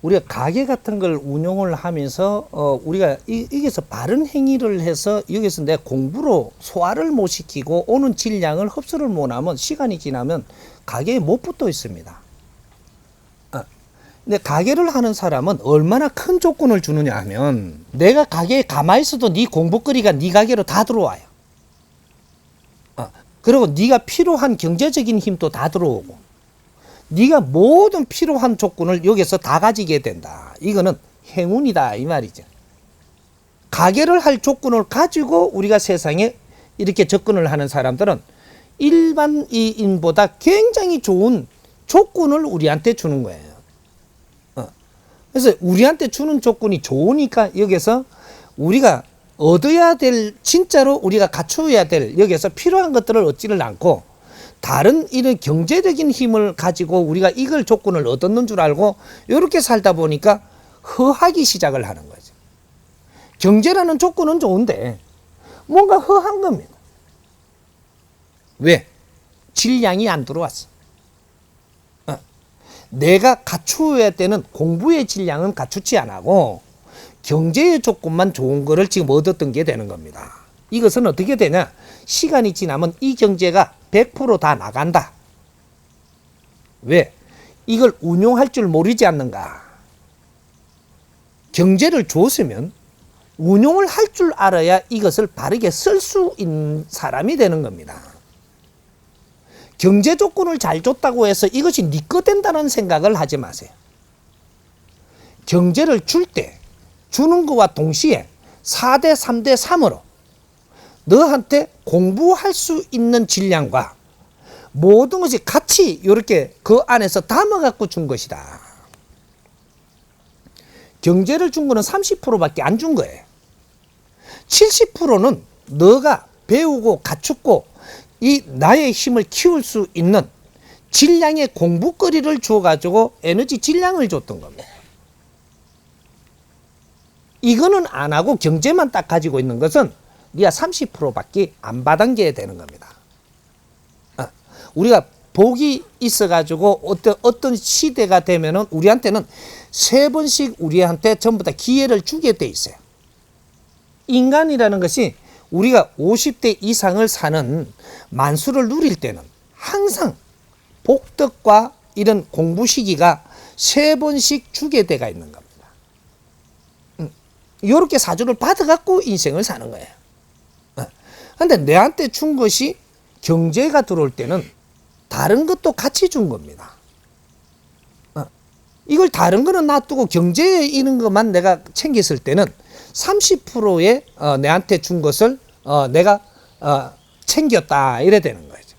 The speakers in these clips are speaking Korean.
우리가 가게 같은 걸 운용을 하면서 우리가 여기서 바른 행위를 해서 여기서 내 공부로 소화를 못 시키고 오는 질량을 흡수를 못하면 시간이 지나면 가게에 못 붙어 있습니다. 근데 가게를 하는 사람은 얼마나 큰 조건을 주느냐 하면 내가 가게에 가만히 있어도 네 공부거리가 네 가게로 다 들어와요. 그리고 네가 필요한 경제적인 힘도 다 들어오고 네가 모든 필요한 조건을 여기서 다 가지게 된다. 이거는 행운이다 이 말이죠. 가게를 할 조건을 가지고 우리가 세상에 이렇게 접근을 하는 사람들은 일반인보다 굉장히 좋은 조건을 우리한테 주는 거예요. 그래서 우리한테 주는 조건이 좋으니까 여기서 우리가 얻어야 될, 진짜로 우리가 갖춰야 될 여기서 필요한 것들을 얻지를 않고 다른 이런 경제적인 힘을 가지고 우리가 이걸 조건을 얻었는 줄 알고 이렇게 살다 보니까 허하기 시작을 하는 거죠. 경제라는 조건은 좋은데 뭔가 허한 겁니다. 왜? 질량이 안 들어왔어. 내가 갖추어야 되는 공부의 질량은 갖추지 않고 경제의 조건만 좋은 거를 지금 얻었던 게 되는 겁니다. 이것은 어떻게 되냐? 시간이 지나면 이 경제가 100% 다 나간다. 왜? 이걸 운용할 줄 모르지 않는가? 경제를 줬으면 운용을 할 줄 알아야 이것을 바르게 쓸 수 있는 사람이 되는 겁니다. 경제 조건을 잘 줬다고 해서 이것이 네 거 된다는 생각을 하지 마세요. 경제를 줄 때 주는 것과 동시에 4대 3대 3으로 너한테 공부할 수 있는 질량과 모든 것이 같이 이렇게 그 안에서 담아갖고 준 것이다. 경제를 준 거는 30%밖에 안 준 거예요. 70%는 너가 배우고 갖추고 이 나의 힘을 키울 수 있는 질량의 공부거리를 주어가지고 에너지 질량을 줬던 겁니다. 이거는 안 하고 경제만 딱 가지고 있는 것은 네가 30%밖에 안 받은 게 되는 겁니다. 우리가 복이 있어가지고 어떤 시대가 되면은 우리한테는 3번씩 우리한테 전부 다 기회를 주게 돼 있어요. 인간이라는 것이 우리가 50대 이상을 사는 만수를 누릴 때는 항상 복덕과 이런 공부 시기가 3번씩 주게 돼가 있는 겁니다. 이렇게 사주를 받아갖고 인생을 사는 거예요. 그런데 내한테 준 것이 경제가 들어올 때는 다른 것도 같이 준 겁니다. 이걸 다른 거는 놔두고 경제에 있는 것만 내가 챙겼을 때는 30%의 내한테 준 것을 내가 챙겼다 이래 되는 거죠.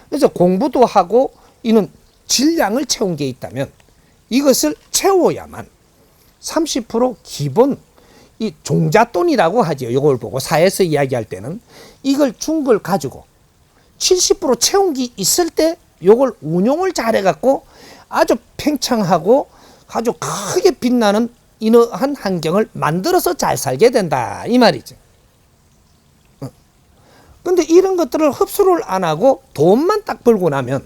그래서 공부도 하고 이는 질량을 채운 게 있다면 이것을 채워야만 30% 기본 이 종잣돈이라고 하죠. 이걸 보고 사회에서 이야기할 때는 이걸 준 걸 가지고 70% 채운 게 있을 때 이걸 운용을 잘해갖고 아주 팽창하고 아주 크게 빛나는 이러한 환경을 만들어서 잘 살게 된다 이 말이죠. 근데 이런 것들을 흡수를 안 하고 돈만 딱 벌고 나면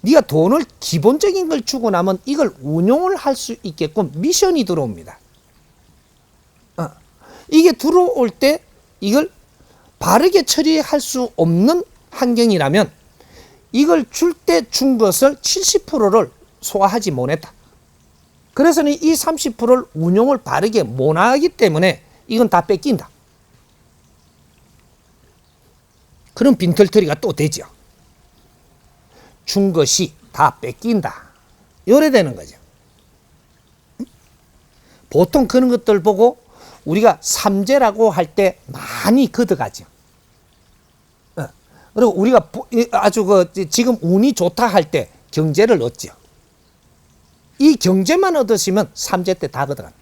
네가 돈을 기본적인 걸 주고 나면 이걸 운용을 할 수 있게끔 미션이 들어옵니다. 이게 들어올 때 이걸 바르게 처리할 수 없는 환경이라면 이걸 줄 때 준 것을 70%를 소화하지 못했다. 그래서는 이 30%를 운용을 바르게 못하기 때문에 이건 다 뺏긴다. 그런 빈털터리가 또 되죠. 준 것이 다 뺏긴다. 요래 되는 거죠. 보통 그런 것들 보고 우리가 삼재라고 할 때 많이 걷어가죠. 그리고 우리가 아주 지금 운이 좋다 할 때 경제를 얻죠. 이 경제만 얻으시면 삼재 때 다 걷어갑니다.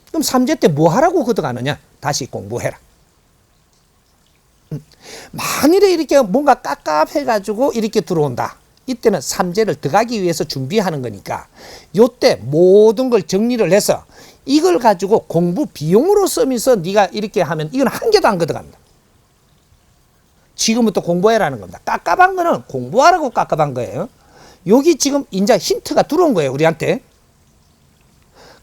그럼 삼재 때 뭐 하라고 걷어가느냐? 다시 공부해라. 만일에 이렇게 뭔가 깝깝해가지고 이렇게 들어온다. 이때는 삼재를 들어가기 위해서 준비하는 거니까 요때 모든 걸 정리를 해서 이걸 가지고 공부 비용으로 쓰면서 네가 이렇게 하면 이건 한 개도 안 걷어갑니다. 지금부터 공부해라는 겁니다. 깝깝한 거는 공부하라고 깝깝한 거예요. 여기 지금 이제 힌트가 들어온 거예요, 우리한테.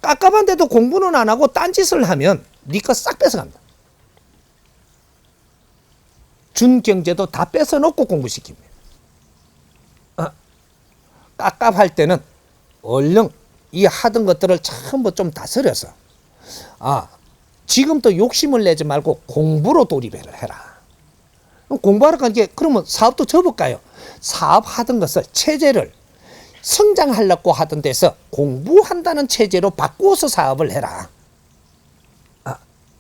깝깝한데도 공부는 안 하고 딴짓을 하면 네 거 싹 뺏어간다. 준 경제도 다 뺏어놓고 공부시킵니다. 깝깝할 때는 얼른 이 하던 것들을 전부 좀 다스려서 지금부터 욕심을 내지 말고 공부로 돌입을 해라. 공부하러 가는 게 그러면 사업도 접을까요? 사업하던 것을 체제를 성장하려고 하던 데서 공부한다는 체제로 바꾸어서 사업을 해라.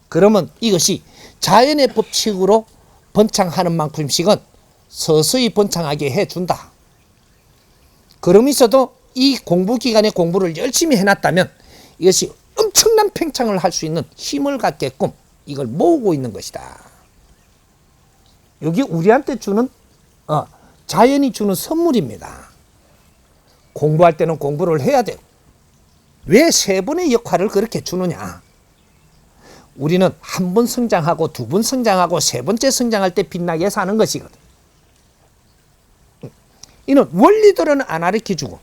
그러면 이것이 자연의 법칙으로 번창하는 만큼씩은 서서히 번창하게 해준다. 그러면서도 이 공부 기간에 공부를 열심히 해놨다면 이것이 엄청난 팽창을 할 수 있는 힘을 갖게끔 이걸 모으고 있는 것이다. 여기 우리한테 주는 자연이 주는 선물입니다. 공부할 때는 공부를 해야 돼요. 왜 세 번의 역할을 그렇게 주느냐? 우리는 한 번 성장하고 두 번 성장하고 세 번째 성장할 때 빛나게 사는 것이거든. 이는 원리들은 안 가르쳐주고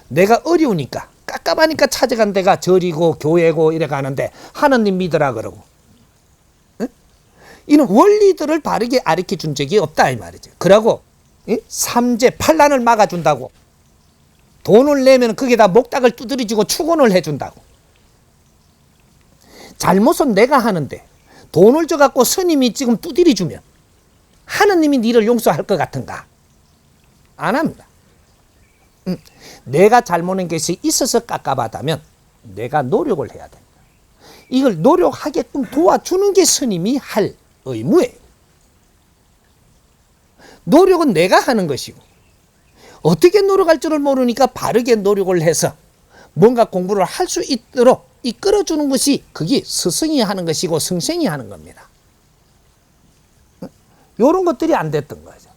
내가 어려우니까 깝깝하니까 찾아간 데가 절이고 교회고 이래 가는데 하느님 믿으라 그러고, 이는 원리들을 바르게 가르쳐 준 적이 없다 이 말이죠. 그러고 삼재 반란을 막아준다고 돈을 내면 거기다 목닥을 두드려주고 축원을 해준다고. 잘못은 내가 하는데 돈을 줘갖고 스님이 지금 두드려주면 하느님이 니를 용서할 것 같은가? 안 합니다. 내가 잘못한 것이 있어서 깝깝하다면 내가 노력을 해야 됩니다. 이걸 노력하게끔 도와주는 게 스님이 할 의무예요. 노력은 내가 하는 것이고 어떻게 노력할 줄을 모르니까 바르게 노력을 해서 뭔가 공부를 할 수 있도록 이끌어주는 것이 그게 스승이 하는 것이고 성생이 하는 겁니다. 이런 것들이 안 됐던 거죠.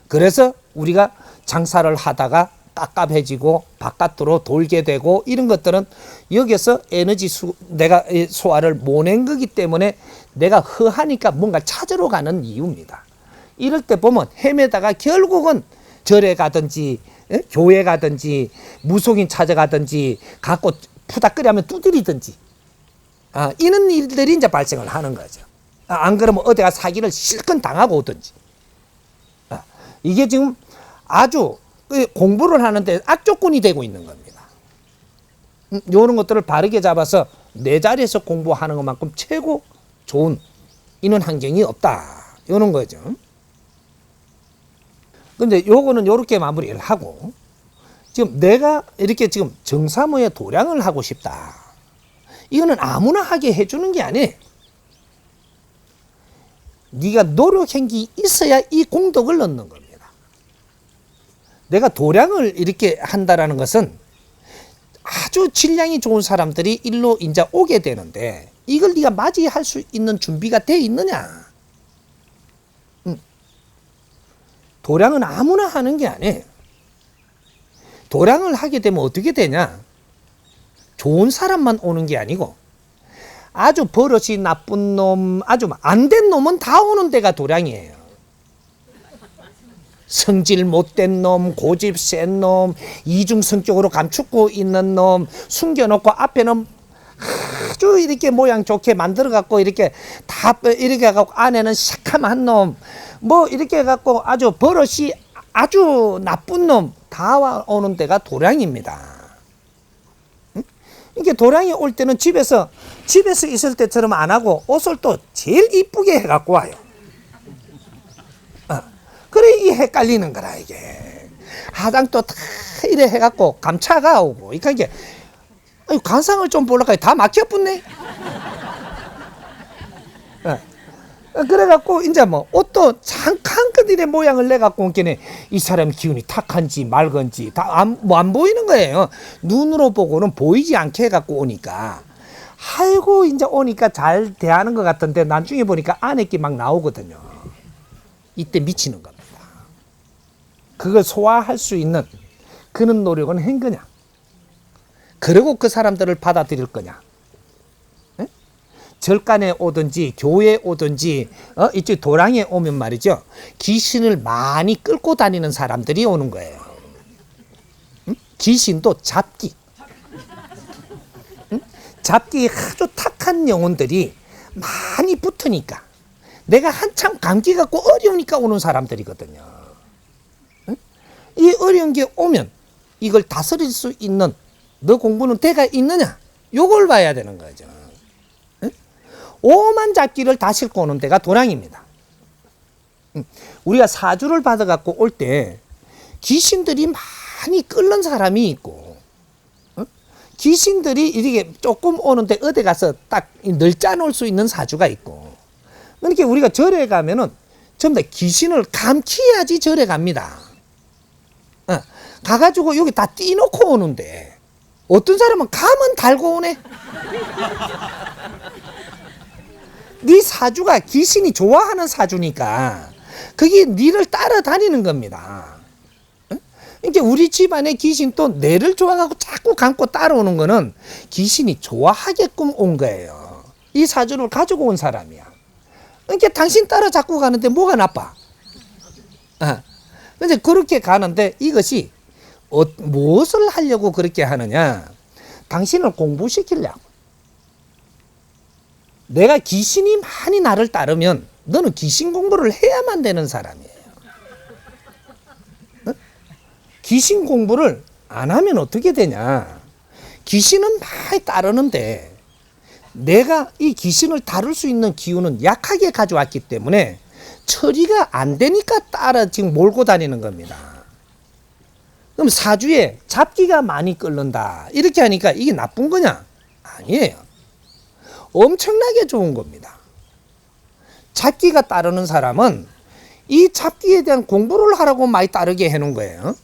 그래서 우리가 장사를 하다가 깝깝해지고 바깥으로 돌게 되고 이런 것들은 여기서 에너지 내가 소화를 못 낸 거기 때문에 내가 허하니까 뭔가 찾으러 가는 이유입니다. 이럴 때 보면 헤매다가 결국은 절에 가든지 교회 가든지 무속인 찾아가든지 갖고 푸닥거리하면 두드리든지 이런 일들이 이제 발생을 하는 거죠. 안 그러면 어디가 사기를 실컷 당하고 오든지. 이게 지금 아주 공부를 하는데 악조건이 되고 있는 겁니다. 이런 것들을 바르게 잡아서 내 자리에서 공부하는 것만큼 최고 좋은 이런 환경이 없다. 이런 거죠. 근데 요거는 요렇게 마무리를 하고, 지금 내가 이렇게 지금 정사모의 도량을 하고 싶다. 이거는 아무나 하게 해주는 게 아니에요. 네가 노력한 게 있어야 이 공덕을 얻는 겁니다. 내가 도량을 이렇게 한다라는 것은 아주 질량이 좋은 사람들이 일로 이제 오게 되는데 이걸 네가 맞이할 수 있는 준비가 돼 있느냐? 도량은 아무나 하는 게 아니에요. 도량을 하게 되면 어떻게 되냐? 좋은 사람만 오는 게 아니고 아주 버릇이 나쁜 놈, 아주 안 된 놈은 다 오는 데가 도량이에요. 성질 못된 놈, 고집 센 놈, 이중성격으로 감추고 있는 놈, 숨겨놓고 앞에는 아주 이렇게 모양 좋게 만들어갖고 이렇게 다 이렇게 해갖고 안에는 시커먼 놈, 뭐 이렇게 해갖고 아주 버릇이 아주 나쁜 놈 다 오는 데가 도량입니다. 이게 도량이 올 때는 집에서 있을 때처럼 안 하고 옷을 또 제일 이쁘게 해갖고 와요. 그래 이 헷갈리는 거라 이게. 화장도 다 이래 해갖고 감차가 오고 이게 관상을 좀 볼라까 다 막혀붙네. 그래갖고 이제 뭐 옷도 잠깐 끈들의 모양을 내갖고 온게네 이 사람 기운이 탁한지 맑은지 다 안 보이는 거예요. 눈으로 보고는 보이지 않게 해갖고 오니까 아이고 이제 오니까 잘 대하는 것 같은데 나중에 보니까 안에 게 막 나오거든요. 이때 미치는 겁니다. 그걸 소화할 수 있는 그런 노력은 한 거냐? 그리고 그 사람들을 받아들일 거냐? 절간에 오든지 교회에 오든지 이쪽 도랑에 오면 말이죠. 귀신을 많이 끌고 다니는 사람들이 오는 거예요. 응? 귀신도 잡기. 응? 잡기 아주 탁한 영혼들이 많이 붙으니까 내가 한참 감기 갖고 어려우니까 오는 사람들이거든요. 응? 이 어려운 게 오면 이걸 다스릴 수 있는 너 공부는 대가 있느냐? 요걸 봐야 되는 거죠. 응? 오만 잡기를 다 싣고 오는 데가 도랑입니다. 응? 우리가 사주를 받아갖고 올 때 귀신들이 많이 끓는 사람이 있고 응? 귀신들이 이렇게 조금 오는데 어디 가서 딱 널짜 놓을 수 있는 사주가 있고 그러니까 우리가 절에 가면은 전부 다 귀신을 감키야지 절에 갑니다. 가가지고 여기 다 띄놓고 오는데 어떤 사람은 감은 달고 오네. 네 사주가 귀신이 좋아하는 사주니까 그게 니를 따라다니는 겁니다. 그러니까 우리 집안에 귀신 또 내를 좋아하고 자꾸 감고 따라오는 거는 귀신이 좋아하게끔 온 거예요. 이 사주를 가지고 온 사람이야. 그러니까 당신 따라 자꾸 가는데 뭐가 나빠? 근데 그렇게 가는데 이것이 무엇을 하려고 그렇게 하느냐? 당신을 공부시키려고. 내가 귀신이 많이 나를 따르면 너는 귀신 공부를 해야만 되는 사람이에요. 귀신 공부를 안 하면 어떻게 되냐? 귀신은 많이 따르는데 내가 이 귀신을 다룰 수 있는 기운은 약하게 가져왔기 때문에 처리가 안 되니까 따라 지금 몰고 다니는 겁니다. 그럼 사주에 잡기가 많이 끓는다 이렇게 하니까 이게 나쁜 거냐? 아니에요. 엄청나게 좋은 겁니다. 잡기가 따르는 사람은 이 잡기에 대한 공부를 하라고 많이 따르게 해놓은 거예요.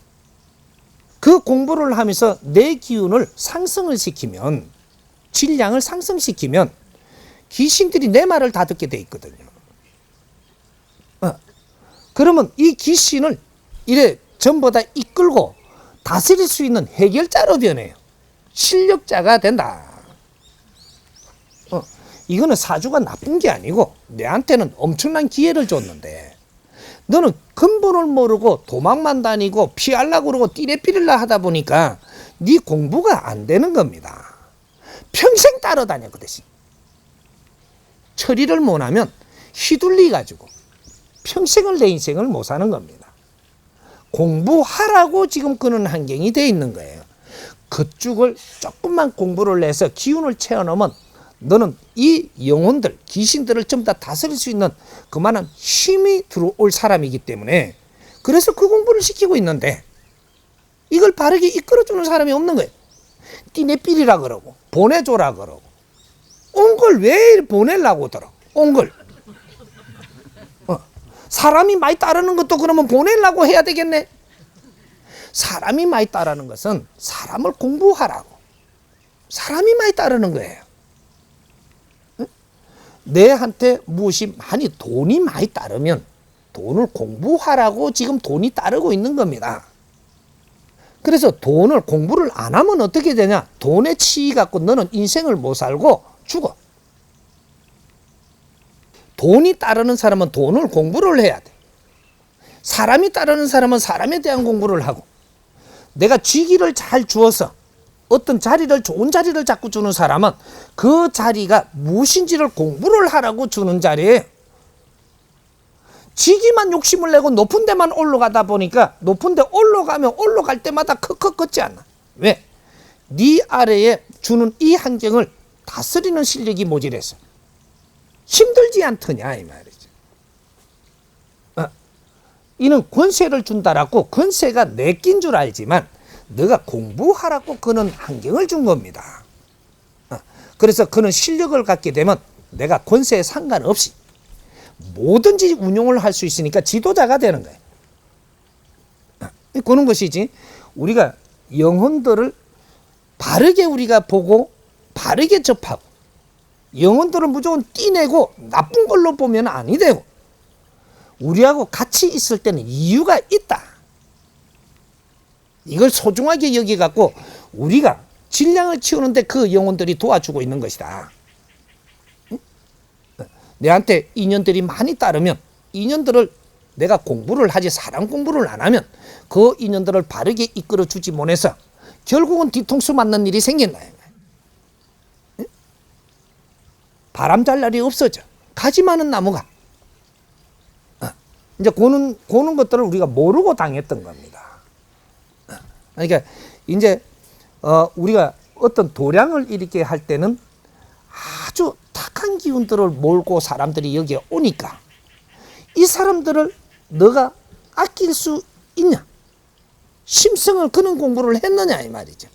그 공부를 하면서 내 기운을 상승을 시키면 질량을 상승시키면 귀신들이 내 말을 다 듣게 돼 있거든요. 그러면 이 귀신을 이래 전부 다 이끌고 다스릴 수 있는 해결자로 변해요. 실력자가 된다. 이거는 사주가 나쁜 게 아니고 내한테는 엄청난 기회를 줬는데 너는 근본을 모르고 도망만 다니고 피하려고 그러고 띠레삐릴라 하다 보니까 네 공부가 안 되는 겁니다. 평생 따라다녀 그 대신. 처리를 못하면 휘둘리 가지고 평생을 내 인생을 못 사는 겁니다. 공부하라고 지금 그런 환경이 돼 있는 거예요. 그쪽을 조금만 공부를 해서 기운을 채워넣으면 너는 이 영혼들, 귀신들을 전부 다 다스릴 수 있는 그만한 힘이 들어올 사람이기 때문에 그래서 그 공부를 시키고 있는데 이걸 바르게 이끌어주는 사람이 없는 거예요. 띠내삘이라 그러고 보내줘라 그러고 온 걸 왜 보내려고 들어? 온 걸. 사람이 많이 따르는 것도 그러면 보내려고 해야 되겠네. 사람이 많이 따르는 것은 사람을 공부하라고. 사람이 많이 따르는 거예요. 내한테 무엇이 많이 돈이 많이 따르면 돈을 공부하라고 지금 돈이 따르고 있는 겁니다. 그래서 돈을 공부를 안 하면 어떻게 되냐? 돈에 치이 갖고 너는 인생을 못 살고 죽어. 돈이 따르는 사람은 돈을 공부를 해야 돼. 사람이 따르는 사람은 사람에 대한 공부를 하고 내가 쥐기를 잘 주어서 어떤 자리를 좋은 자리를 자꾸 주는 사람은 그 자리가 무엇인지를 공부를 하라고 주는 자리예요. 지기만 욕심을 내고 높은 데만 올라가다 보니까 높은 데 올라가면 올라갈 때마다 컥컥 걷지 않나. 왜? 네 아래에 주는 이 환경을 다스리는 실력이 모자라서 힘들지 않더냐 이 말이죠. 이는 권세를 준다라고 권세가 내낀 줄 알지만 너가 공부하라고 그는 환경을 준 겁니다. 그래서 그는 실력을 갖게 되면 내가 권세에 상관없이 뭐든지 운용을 할 수 있으니까 지도자가 되는 거예요. 그런 것이지 우리가 영혼들을 바르게 우리가 보고 바르게 접하고 영혼들을 무조건 띠내고 나쁜 걸로 보면 아니 되고 우리하고 같이 있을 때는 이유가 있다. 이걸 소중하게 여기갖고 우리가 질량을 치우는데 그 영혼들이 도와주고 있는 것이다. 내한테 인연들이 많이 따르면 인연들을 내가 공부를 하지 사람 공부를 안 하면 그 인연들을 바르게 이끌어 주지 못해서 결국은 뒤통수 맞는 일이 생긴다. 바람 잘 날이 없어져. 가지 많은 나무가. 이제 고는 것들을 우리가 모르고 당했던 겁니다. 그러니까 이제 우리가 어떤 도량을 일으키게 할 때는 아주 탁한 기운들을 몰고 사람들이 여기에 오니까 이 사람들을 너가 아낄 수 있냐? 심성을 그런 공부를 했느냐 이 말이죠.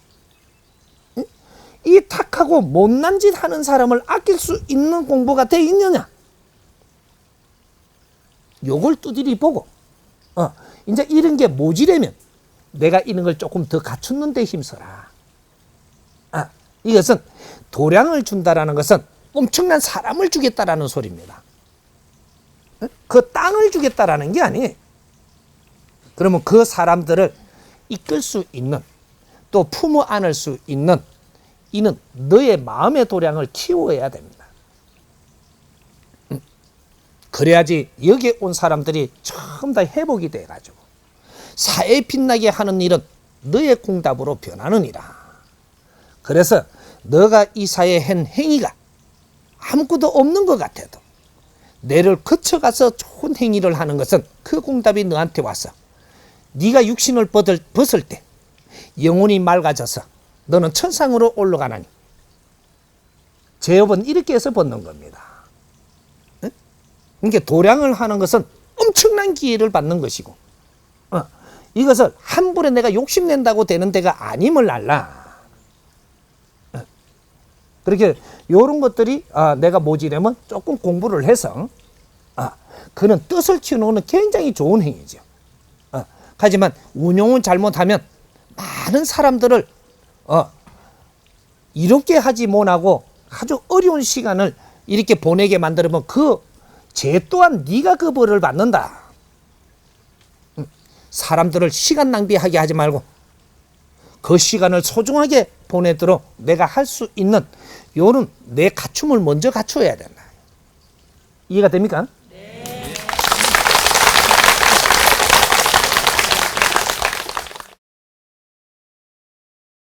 이 탁하고 못난 짓 하는 사람을 아낄 수 있는 공부가 돼 있느냐? 요걸 두드리 보고 이제 이런 게 모지려면 내가 이런 걸 조금 더 갖추는 데 힘써라. 이것은 도량을 준다라는 것은 엄청난 사람을 주겠다라는 소리입니다. 그 땅을 주겠다라는 게 아니에요. 그러면 그 사람들을 이끌 수 있는 또 품어 안을 수 있는 이는 너의 마음의 도량을 키워야 됩니다. 그래야지 여기에 온 사람들이 전부 다 회복이 돼가지고 사회에 빛나게 하는 일은 너의 공답으로 변하느니라. 그래서 너가 이 사회에 한 행위가 아무것도 없는 것 같아도 내를 거쳐가서 좋은 행위를 하는 것은 그 공답이 너한테 와서 네가 육신을 벗을 때 영혼이 맑아져서 너는 천상으로 올라가나니 제업은 이렇게 해서 벗는 겁니다. 그러니까 도량을 하는 것은 엄청난 기회를 받는 것이고 이것을 한 번에 내가 욕심낸다고 되는 데가 아님을 알라. 그렇게 이런 것들이 내가 모지려면 조금 공부를 해서 그는 뜻을 키우는 것은 굉장히 좋은 행위죠. 하지만 운용을 잘못하면 많은 사람들을 이롭게 하지 못하고 아주 어려운 시간을 이렇게 보내게 만들면 그 죄 또한 네가 그 벌을 받는다. 사람들을 시간 낭비하게 하지 말고 그 시간을 소중하게 보내도록 내가 할 수 있는 요런 내 갖춤을 먼저 갖춰야 된다. 이해가 됩니까?